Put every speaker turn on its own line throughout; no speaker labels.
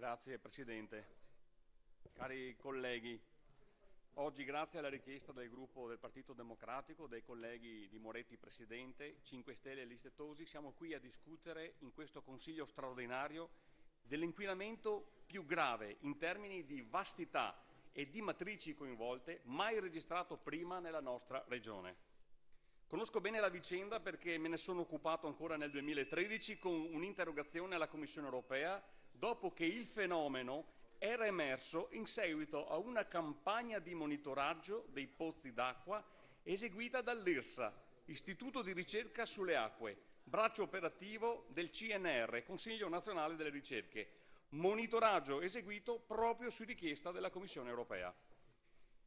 Grazie Presidente. Cari colleghi, oggi grazie alla richiesta del gruppo del Partito Democratico, dei colleghi di Moretti Presidente, 5 Stelle e Liste Tosi, siamo qui a discutere in questo Consiglio straordinario dell'inquinamento più grave in termini di vastità e di matrici coinvolte mai registrato prima nella nostra regione. Conosco bene la vicenda perché me ne sono occupato ancora nel 2013 con un'interrogazione alla Commissione europea dopo che il fenomeno era emerso in seguito a una campagna di monitoraggio dei pozzi d'acqua eseguita dall'IRSA, Istituto di Ricerca sulle Acque, braccio operativo del CNR, Consiglio Nazionale delle Ricerche, monitoraggio eseguito proprio su richiesta della Commissione europea.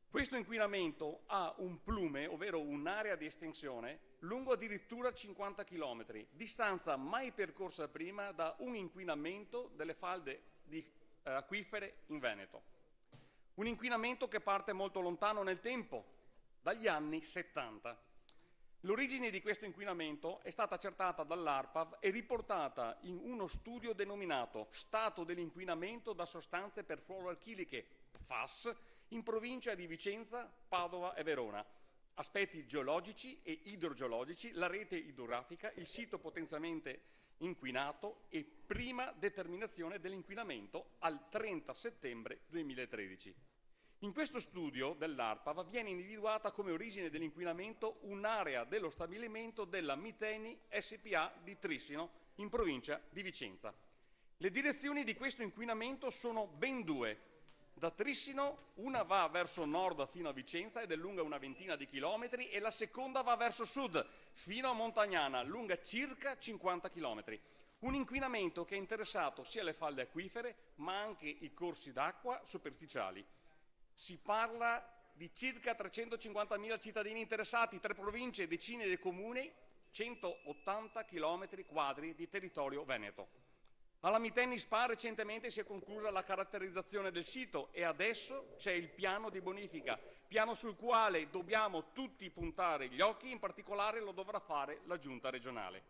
Questo inquinamento ha un plume, ovvero un'area di estensione, lungo addirittura 50 km, distanza mai percorsa prima da un inquinamento delle falde acquifere in Veneto. Un inquinamento che parte molto lontano nel tempo, dagli anni 70. L'origine di questo inquinamento è stata accertata dall'ARPAV e riportata in uno studio denominato Stato dell'inquinamento da sostanze perfluoroalchiliche, PFAS, in provincia di Vicenza, Padova e Verona. Aspetti geologici e idrogeologici, la rete idrografica, il sito potenzialmente inquinato e prima determinazione dell'inquinamento al 30 settembre 2013. In questo studio dell'ARPAV viene individuata come origine dell'inquinamento un'area dello stabilimento della Miteni SPA di Trissino, in provincia di Vicenza. Le direzioni di questo inquinamento sono ben due. Da Trissino una va verso nord fino a Vicenza ed è lunga una ventina di chilometri e la seconda va verso sud fino a Montagnana, lunga circa 50 chilometri. Un inquinamento che ha interessato sia le falde acquifere ma anche i corsi d'acqua superficiali. Si parla di circa 350.000 cittadini interessati, 3 province, decine di comuni, 180 km quadri di territorio veneto. Alla Miteni SPA recentemente si è conclusa la caratterizzazione del sito e adesso c'è il piano di bonifica, piano sul quale dobbiamo tutti puntare gli occhi, in particolare lo dovrà fare la Giunta regionale.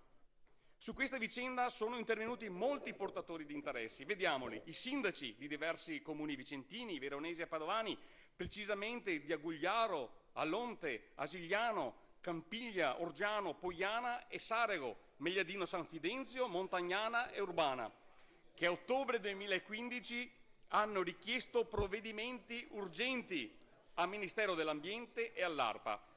Su questa vicenda sono intervenuti molti portatori di interessi, vediamoli, i sindaci di diversi comuni vicentini, veronesi e padovani, precisamente di Agugliaro, Alonte, Asigliano, Campiglia, Orgiano, Poiana e Sarego, Megliadino San Fidenzio, Montagnana e Urbana, che a ottobre 2015 hanno richiesto provvedimenti urgenti al Ministero dell'Ambiente e all'ARPA.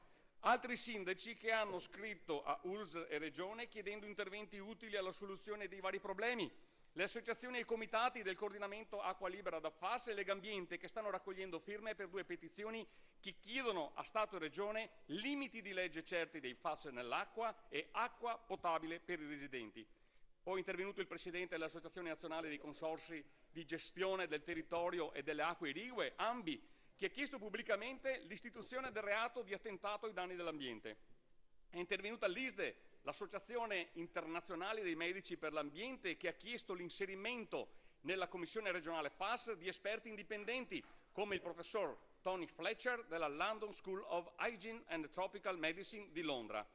Altri sindaci che hanno scritto a ULSS e Regione chiedendo interventi utili alla soluzione dei vari problemi. Le associazioni e i comitati del coordinamento Acqua Libera da FAS e Legambiente che stanno raccogliendo firme per 2 petizioni che chiedono a Stato e Regione limiti di legge certi dei FAS nell'acqua e acqua potabile per i residenti. Poi è intervenuto il Presidente dell'Associazione Nazionale dei Consorzi di Gestione del Territorio e delle Acque Irigue, AMBI, che ha chiesto pubblicamente l'istituzione del reato di attentato ai danni dell'ambiente. È intervenuta l'ISDE, l'Associazione Internazionale dei Medici per l'Ambiente, che ha chiesto l'inserimento nella Commissione regionale FAS di esperti indipendenti, come il professor Tony Fletcher della London School of Hygiene and Tropical Medicine di Londra.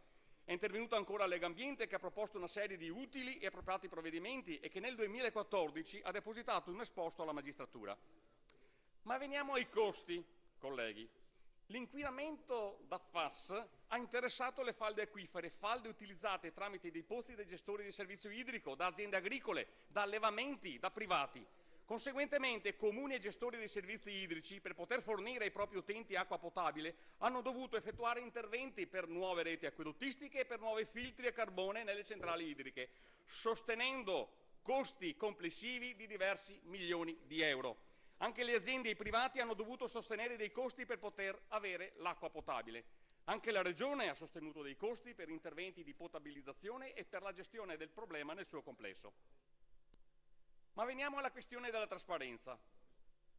È intervenuta ancora Legambiente, che ha proposto una serie di utili e appropriati provvedimenti e che nel 2014 ha depositato un esposto alla magistratura. Ma veniamo ai costi, colleghi. L'inquinamento da FAS ha interessato le falde acquifere, falde utilizzate tramite dei pozzi dai gestori di servizio idrico, da aziende agricole, da allevamenti, da privati. Conseguentemente, comuni e gestori dei servizi idrici, per poter fornire ai propri utenti acqua potabile, hanno dovuto effettuare interventi per nuove reti acquedottistiche e per nuovi filtri a carbone nelle centrali idriche, sostenendo costi complessivi di diversi milioni di euro. Anche le aziende e i privati hanno dovuto sostenere dei costi per poter avere l'acqua potabile. Anche la Regione ha sostenuto dei costi per interventi di potabilizzazione e per la gestione del problema nel suo complesso. Ma veniamo alla questione della trasparenza.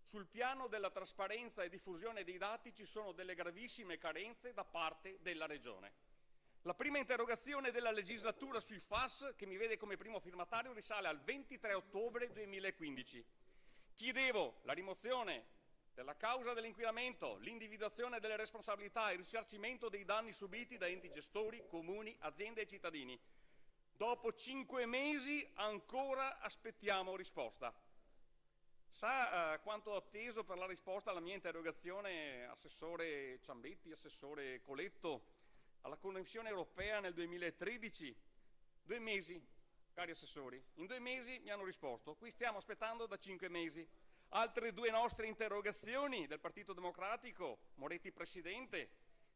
Sul piano della trasparenza e diffusione dei dati ci sono delle gravissime carenze da parte della Regione. La prima interrogazione della legislatura sui FAS, che mi vede come primo firmatario, risale al 23 ottobre 2015. Chiedevo la rimozione della causa dell'inquinamento, l'individuazione delle responsabilità e il risarcimento dei danni subiti da enti gestori, comuni, aziende e cittadini. Dopo 5 mesi ancora aspettiamo risposta. Sa quanto ho atteso per la risposta alla mia interrogazione, assessore Ciambetti, assessore Coletto, alla Commissione europea nel 2013? 2 mesi, cari assessori. In 2 mesi mi hanno risposto. Qui stiamo aspettando da 5 mesi. Altre 2 nostre interrogazioni del Partito Democratico, Moretti Presidente,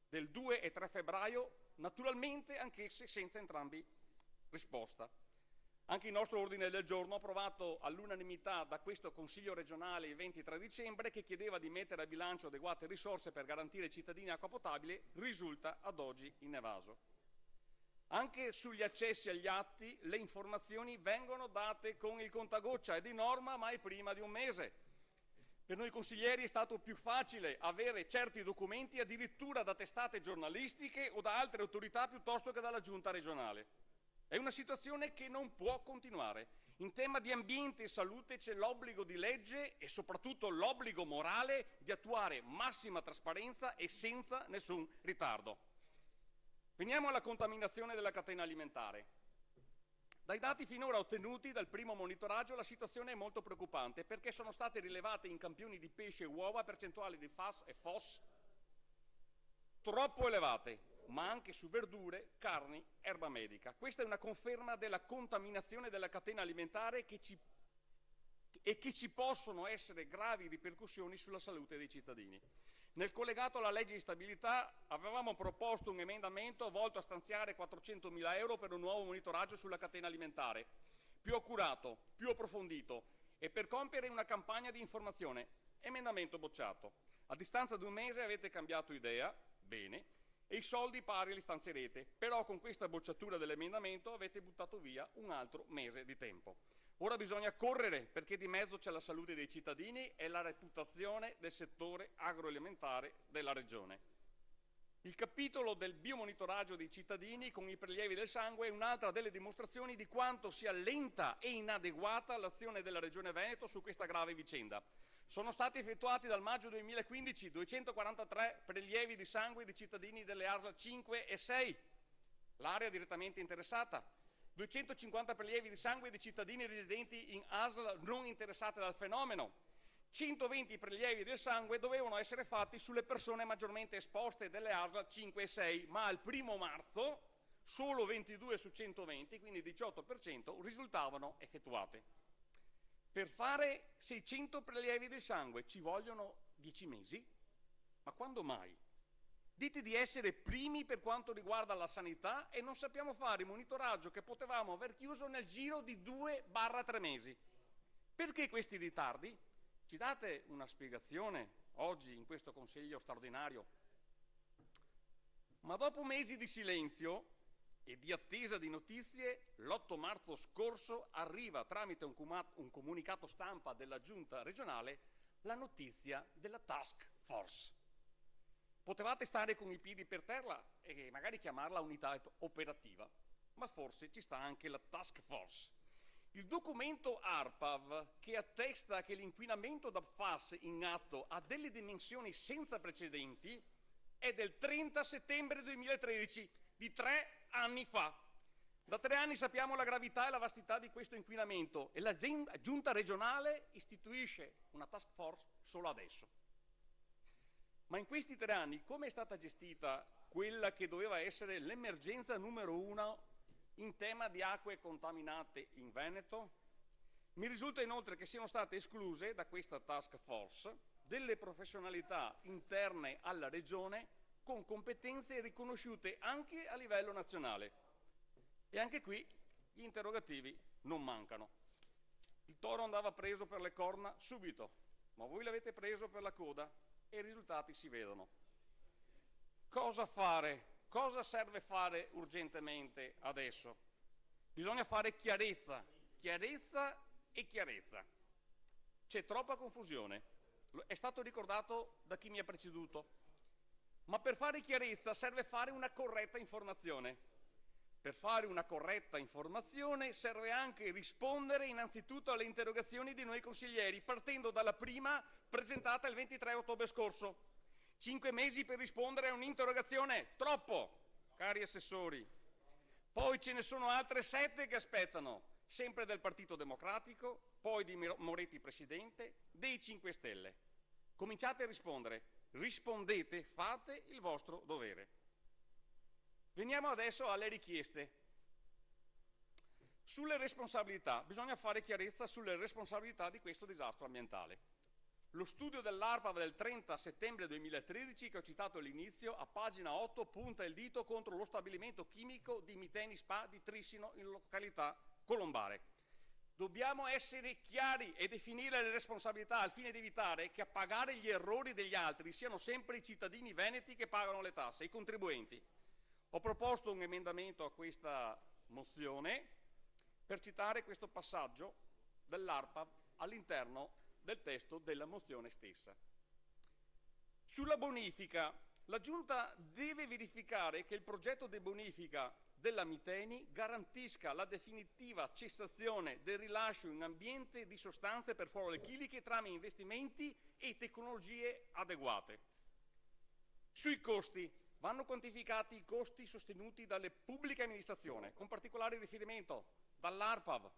del 2 e 3 febbraio, naturalmente anch'esse senza entrambi risposta. Anche il nostro ordine del giorno, approvato all'unanimità da questo Consiglio regionale il 23 dicembre, che chiedeva di mettere a bilancio adeguate risorse per garantire ai cittadini acqua potabile, risulta ad oggi inevaso. Anche sugli accessi agli atti le informazioni vengono date con il contagoccia e di norma mai prima di un mese. Per noi consiglieri è stato più facile avere certi documenti addirittura da testate giornalistiche o da altre autorità piuttosto che dalla giunta regionale. È una situazione che non può continuare. In tema di ambiente e salute c'è l'obbligo di legge e soprattutto l'obbligo morale di attuare massima trasparenza e senza nessun ritardo. Veniamo alla contaminazione della catena alimentare. Dai dati finora ottenuti dal primo monitoraggio la situazione è molto preoccupante perché sono state rilevate in campioni di pesce e uova percentuali di FAS e FOS troppo elevate, ma anche su verdure, carni, erba medica. Questa è una conferma della contaminazione della catena alimentare che ci possono essere gravi ripercussioni sulla salute dei cittadini. Nel collegato alla legge di stabilità avevamo proposto un emendamento volto a stanziare 400.000 euro per un nuovo monitoraggio sulla catena alimentare, più accurato, più approfondito e per compiere una campagna di informazione. Emendamento bocciato. A distanza di un mese avete cambiato idea, bene, e i soldi pari li stanzierete, però con questa bocciatura dell'emendamento avete buttato via un altro mese di tempo. Ora bisogna correre perché di mezzo c'è la salute dei cittadini e la reputazione del settore agroalimentare della Regione. Il capitolo del biomonitoraggio dei cittadini con i prelievi del sangue è un'altra delle dimostrazioni di quanto sia lenta e inadeguata l'azione della Regione Veneto su questa grave vicenda. Sono stati effettuati dal maggio 2015 243 prelievi di sangue di cittadini delle ASL 5 e 6, l'area direttamente interessata, 250 prelievi di sangue di cittadini residenti in ASL non interessate dal fenomeno, 120 prelievi del sangue dovevano essere fatti sulle persone maggiormente esposte delle ASL 5 e 6, ma al 1° marzo solo 22 su 120, quindi il 18%, risultavano effettuate. Per fare 600 prelievi del sangue ci vogliono 10 mesi? Ma quando mai? Dite di essere primi per quanto riguarda la sanità e non sappiamo fare il monitoraggio che potevamo aver chiuso nel giro di 2-3 mesi. Perché questi ritardi? Ci date una spiegazione oggi in questo Consiglio straordinario? Ma dopo mesi di silenzio e di attesa di notizie, l'8 marzo scorso arriva tramite un comunicato stampa della Giunta regionale la notizia della task force. Potevate stare con i piedi per terra e magari chiamarla unità operativa, ma forse ci sta anche la task force. Il documento ARPAV, che attesta che l'inquinamento da PFAS in atto ha delle dimensioni senza precedenti, è del 30 settembre 2013, di 3 anni fa. Da 3 anni sappiamo la gravità e la vastità di questo inquinamento e la Giunta regionale istituisce una task force solo adesso. Ma in questi 3 anni come è stata gestita quella che doveva essere l'emergenza numero 1 in tema di acque contaminate in Veneto? Mi risulta inoltre che siano state escluse da questa task force delle professionalità interne alla Regione con competenze riconosciute anche a livello nazionale. E anche qui gli interrogativi non mancano. Il toro andava preso per le corna subito, ma voi l'avete preso per la coda e i risultati si vedono. Cosa fare? Cosa serve fare urgentemente adesso? Bisogna fare chiarezza, chiarezza e chiarezza. C'è troppa confusione, è stato ricordato da chi mi ha preceduto, ma per fare chiarezza serve fare una corretta informazione. Per fare una corretta informazione serve anche rispondere innanzitutto alle interrogazioni di noi consiglieri, partendo dalla prima presentata il 23 ottobre scorso. 5 mesi per rispondere a un'interrogazione? Troppo, cari assessori. Poi ce ne sono altre 7 che aspettano, sempre del Partito Democratico, poi di Moretti Presidente, dei 5 Stelle. Cominciate a rispondere, rispondete, fate il vostro dovere. Veniamo adesso alle richieste. Sulle responsabilità, bisogna fare chiarezza sulle responsabilità di questo disastro ambientale. Lo studio dell'ARPAV del 30 settembre 2013, che ho citato all'inizio, a pagina 8 punta il dito contro lo stabilimento chimico di Miteni Spa di Trissino in località Colombare. Dobbiamo essere chiari e definire le responsabilità al fine di evitare che a pagare gli errori degli altri siano sempre i cittadini veneti che pagano le tasse, i contribuenti. Ho proposto un emendamento a questa mozione per citare questo passaggio dell'ARPAV all'interno del testo della mozione stessa. Sulla bonifica, la Giunta deve verificare che il progetto di bonifica della Miteni garantisca la definitiva cessazione del rilascio in ambiente di sostanze perfluoroalchiliche tramite investimenti e tecnologie adeguate. Sui costi, vanno quantificati i costi sostenuti dalle pubbliche amministrazioni, con particolare riferimento dall'ARPAV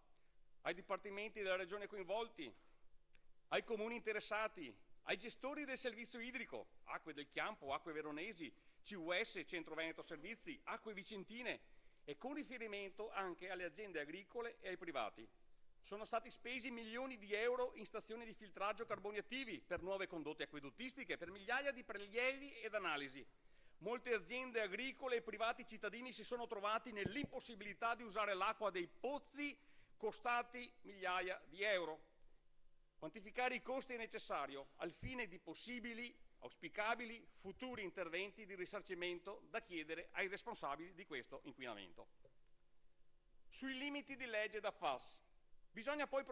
ai dipartimenti della Regione coinvolti, ai comuni interessati, ai gestori del servizio idrico, Acque del Chiampo, Acque Veronesi, CUS, Centro Veneto Servizi, Acque Vicentine, e con riferimento anche alle aziende agricole e ai privati. Sono stati spesi milioni di euro in stazioni di filtraggio carboni attivi, per nuove condotte acquedottistiche, per migliaia di prelievi ed analisi. Molte aziende agricole e privati cittadini si sono trovati nell'impossibilità di usare l'acqua dei pozzi costati migliaia di euro. Quantificare i costi è necessario al fine di possibili, auspicabili, futuri interventi di risarcimento da chiedere ai responsabili di questo inquinamento. Sui limiti di legge da FAS, bisogna poi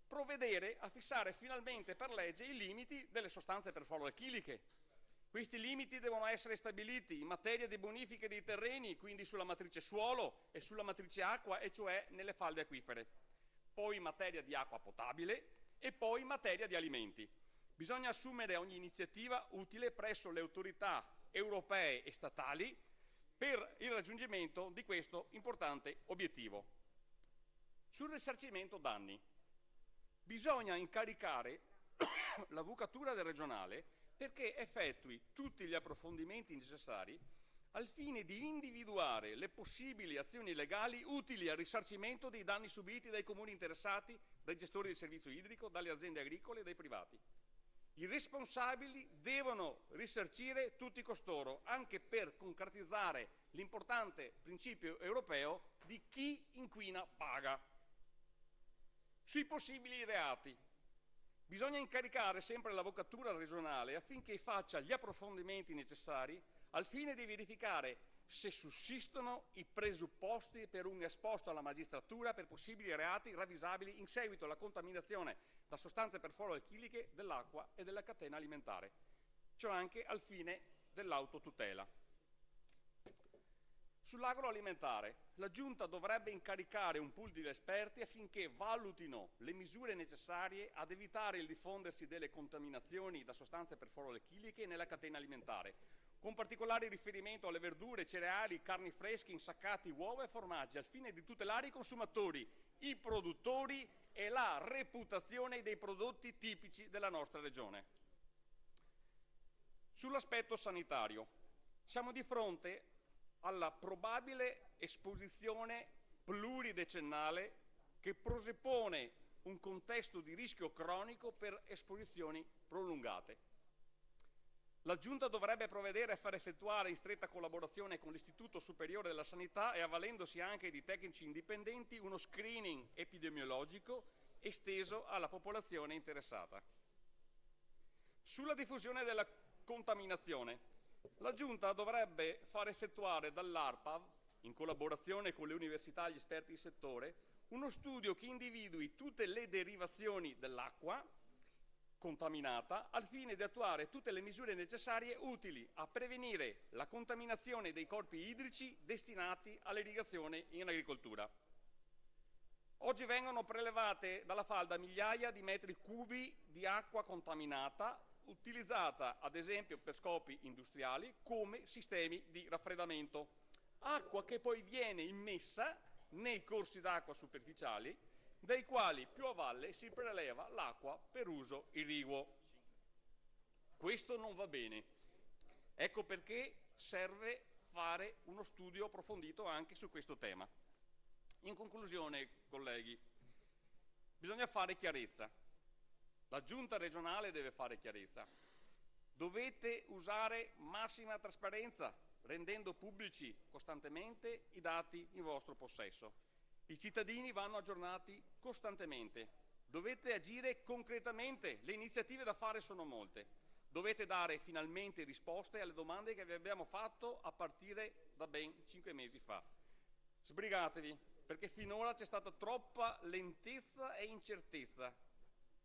provvedere a fissare finalmente per legge i limiti delle sostanze perfluoroalchiliche. Questi limiti devono essere stabiliti in materia di bonifiche dei terreni, quindi sulla matrice suolo e sulla matrice acqua, e cioè nelle falde acquifere, poi in materia di acqua potabile e poi in materia di alimenti. Bisogna assumere ogni iniziativa utile presso le autorità europee e statali per il raggiungimento di questo importante obiettivo. Sul risarcimento danni, bisogna incaricare l'avvocatura del regionale perché effettui tutti gli approfondimenti necessari al fine di individuare le possibili azioni legali utili al risarcimento dei danni subiti dai comuni interessati, dai gestori del servizio idrico, dalle aziende agricole e dai privati. I responsabili devono risarcire tutti costoro, anche per concretizzare l'importante principio europeo di chi inquina paga. Sui possibili reati, bisogna incaricare sempre l'avvocatura regionale affinché faccia gli approfondimenti necessari al fine di verificare se sussistono i presupposti per un esposto alla magistratura per possibili reati ravvisabili in seguito alla contaminazione da sostanze perfluoroalchiliche dell'acqua e della catena alimentare, ciò anche al fine dell'autotutela. Sull'agroalimentare, la Giunta dovrebbe incaricare un pool di esperti affinché valutino le misure necessarie ad evitare il diffondersi delle contaminazioni da sostanze perfluoroalchiliche nella catena alimentare, con particolare riferimento alle verdure, cereali, carni fresche, insaccati, uova e formaggi, al fine di tutelare i consumatori, i produttori e la reputazione dei prodotti tipici della nostra regione. Sull'aspetto sanitario, siamo di fronte alla probabile esposizione pluridecennale che presuppone un contesto di rischio cronico per esposizioni prolungate. La Giunta dovrebbe provvedere a far effettuare in stretta collaborazione con l'Istituto Superiore della Sanità e avvalendosi anche di tecnici indipendenti uno screening epidemiologico esteso alla popolazione interessata. Sulla diffusione della contaminazione, la Giunta dovrebbe far effettuare dall'ARPAV, in collaborazione con le università e gli esperti di settore, uno studio che individui tutte le derivazioni dell'acqua contaminata al fine di attuare tutte le misure necessarie utili a prevenire la contaminazione dei corpi idrici destinati all'irrigazione in agricoltura. Oggi vengono prelevate dalla falda migliaia di metri cubi di acqua contaminata utilizzata ad esempio per scopi industriali come sistemi di raffreddamento, acqua che poi viene immessa nei corsi d'acqua superficiali dai quali più a valle si preleva l'acqua per uso irriguo. Questo non va bene. Ecco perché serve fare uno studio approfondito anche su questo tema. In conclusione, colleghi, bisogna fare chiarezza. La giunta regionale deve fare chiarezza. Dovete usare massima trasparenza, rendendo pubblici costantemente i dati in vostro possesso. I cittadini vanno aggiornati costantemente. Dovete agire concretamente, le iniziative da fare sono molte. Dovete dare finalmente risposte alle domande che vi abbiamo fatto a partire da ben 5 mesi fa. Sbrigatevi, perché finora c'è stata troppa lentezza e incertezza.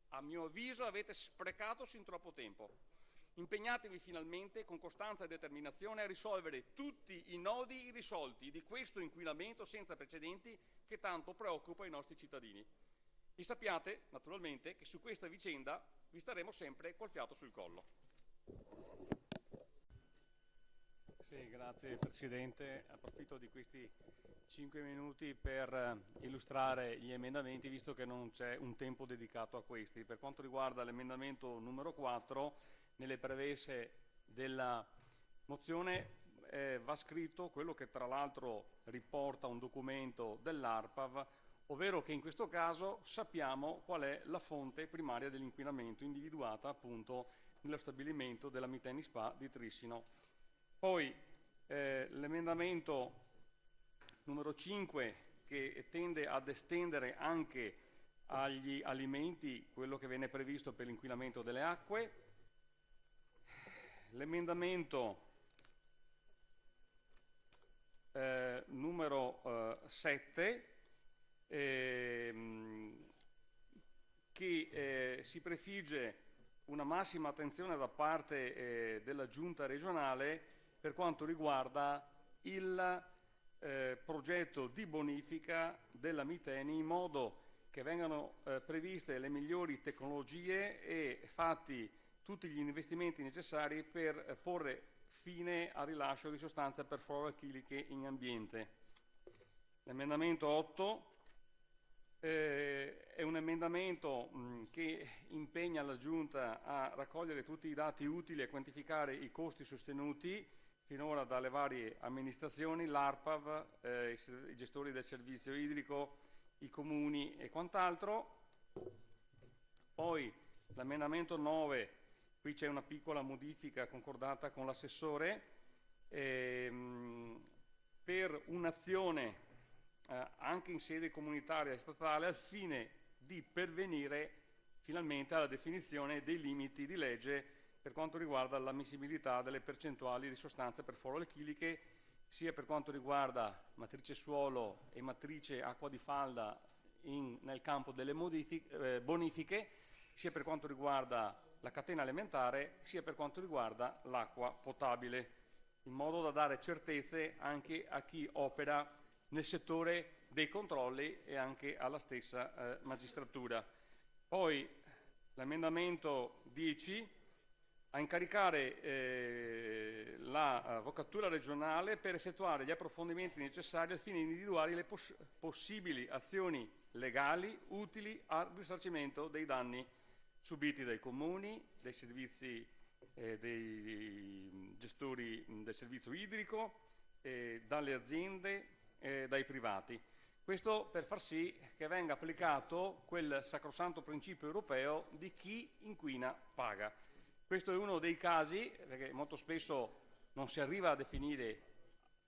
A mio avviso avete sprecato sin troppo tempo. Impegnatevi finalmente con costanza e determinazione a risolvere tutti i nodi irrisolti di questo inquinamento senza precedenti che tanto preoccupa i nostri cittadini. E sappiate, naturalmente, che su questa vicenda vi staremo sempre col fiato sul collo. Sì, grazie Presidente. Approfitto di questi 5 minuti per illustrare gli emendamenti, visto che non c'è un tempo dedicato a questi. Per quanto riguarda l'emendamento numero 4, nelle premesse della mozione va scritto quello che tra l'altro riporta un documento dell'ARPAV, ovvero che in questo caso sappiamo qual è la fonte primaria dell'inquinamento individuata appunto nello stabilimento della Miteni Spa di Trissino. Poi l'emendamento numero 5 che tende ad estendere anche agli alimenti quello che viene previsto per l'inquinamento delle acque. L'emendamento numero 7 che si prefigge una massima attenzione da parte della Giunta regionale per quanto riguarda il progetto di bonifica della Miteni, in modo che vengano previste le migliori tecnologie e fatti tutti gli investimenti necessari per porre fine al rilascio di sostanze perfluoroalchiliche in ambiente. L'emendamento 8 è un emendamento che impegna la Giunta a raccogliere tutti i dati utili a quantificare i costi sostenuti finora dalle varie amministrazioni, l'ARPAV, i gestori del servizio idrico, i comuni e quant'altro. Poi l'emendamento 9, qui c'è una piccola modifica concordata con l'assessore per un'azione anche in sede comunitaria e statale al fine di pervenire finalmente alla definizione dei limiti di legge per quanto riguarda l'ammissibilità delle percentuali di sostanze perfluoroalchiliche, sia per quanto riguarda matrice suolo e matrice acqua di falda nel campo delle bonifiche, sia per quanto riguarda la catena alimentare, sia per quanto riguarda l'acqua potabile, in modo da dare certezze anche a chi opera nel settore dei controlli e anche alla stessa magistratura. Poi l'emendamento 10 a incaricare la Avvocatura regionale per effettuare gli approfondimenti necessari al fine di individuare le possibili azioni legali utili al risarcimento dei danni subiti dai comuni, dai servizi dei gestori del servizio idrico, dalle aziende, dai privati. Questo per far sì che venga applicato quel sacrosanto principio europeo di chi inquina paga. Questo è uno dei casi, perché molto spesso non si arriva a definire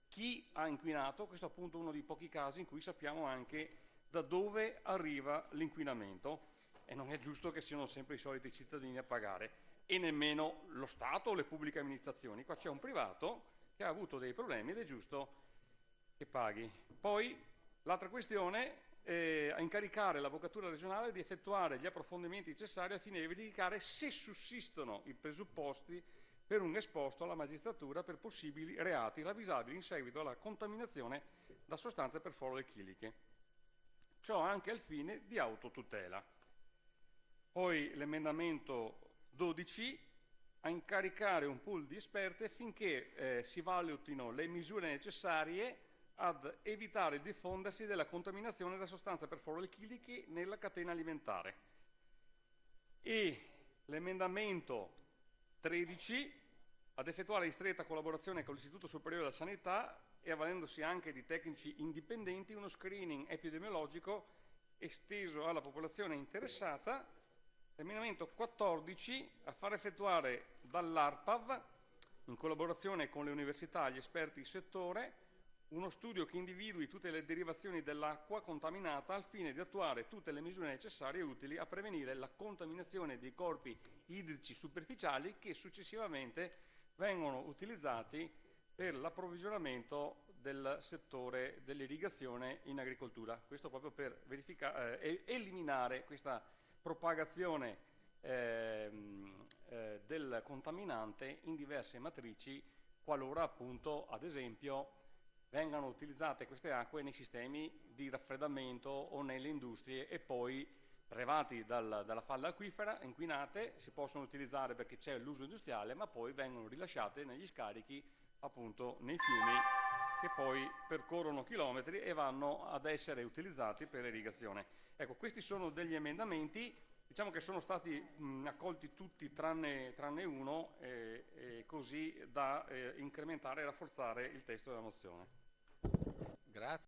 chi ha inquinato, questo è appunto uno dei pochi casi in cui sappiamo anche da dove arriva l'inquinamento e non è giusto che siano sempre i soliti cittadini a pagare e nemmeno lo Stato o le pubbliche amministrazioni. Qua c'è un privato che ha avuto dei problemi ed è giusto che paghi. Poi l'altra questione a incaricare l'Avvocatura regionale di effettuare gli approfondimenti necessari al fine di verificare se sussistono i presupposti per un esposto alla magistratura per possibili reati ravvisabili in seguito alla contaminazione da sostanze perfluoroalchiliche. Ciò anche al fine di autotutela. Poi l'emendamento 12 a incaricare un pool di esperti affinché si valutino le misure necessarie ad evitare il diffondersi della contaminazione da sostanze perfluoroalchiliche nella catena alimentare. E l'emendamento 13 ad effettuare in stretta collaborazione con l'Istituto Superiore della Sanità e avvalendosi anche di tecnici indipendenti uno screening epidemiologico esteso alla popolazione interessata. L'emendamento 14 a far effettuare dall'ARPAV in collaborazione con le università e gli esperti di settore uno studio che individui tutte le derivazioni dell'acqua contaminata al fine di attuare tutte le misure necessarie e utili a prevenire la contaminazione dei corpi idrici superficiali che successivamente vengono utilizzati per l'approvvigionamento del settore dell'irrigazione in agricoltura. Questo proprio per eliminare questa propagazione del contaminante in diverse matrici, qualora appunto, ad esempio, vengano utilizzate queste acque nei sistemi di raffreddamento o nelle industrie e poi prelevati dalla falla acquifera, inquinate, si possono utilizzare perché c'è l'uso industriale, ma poi vengono rilasciate negli scarichi, appunto nei fiumi, che poi percorrono chilometri e vanno ad essere utilizzati per l'irrigazione. Ecco, questi sono degli emendamenti, diciamo che sono stati accolti tutti tranne uno, così da incrementare e rafforzare il testo della mozione.
Grazie.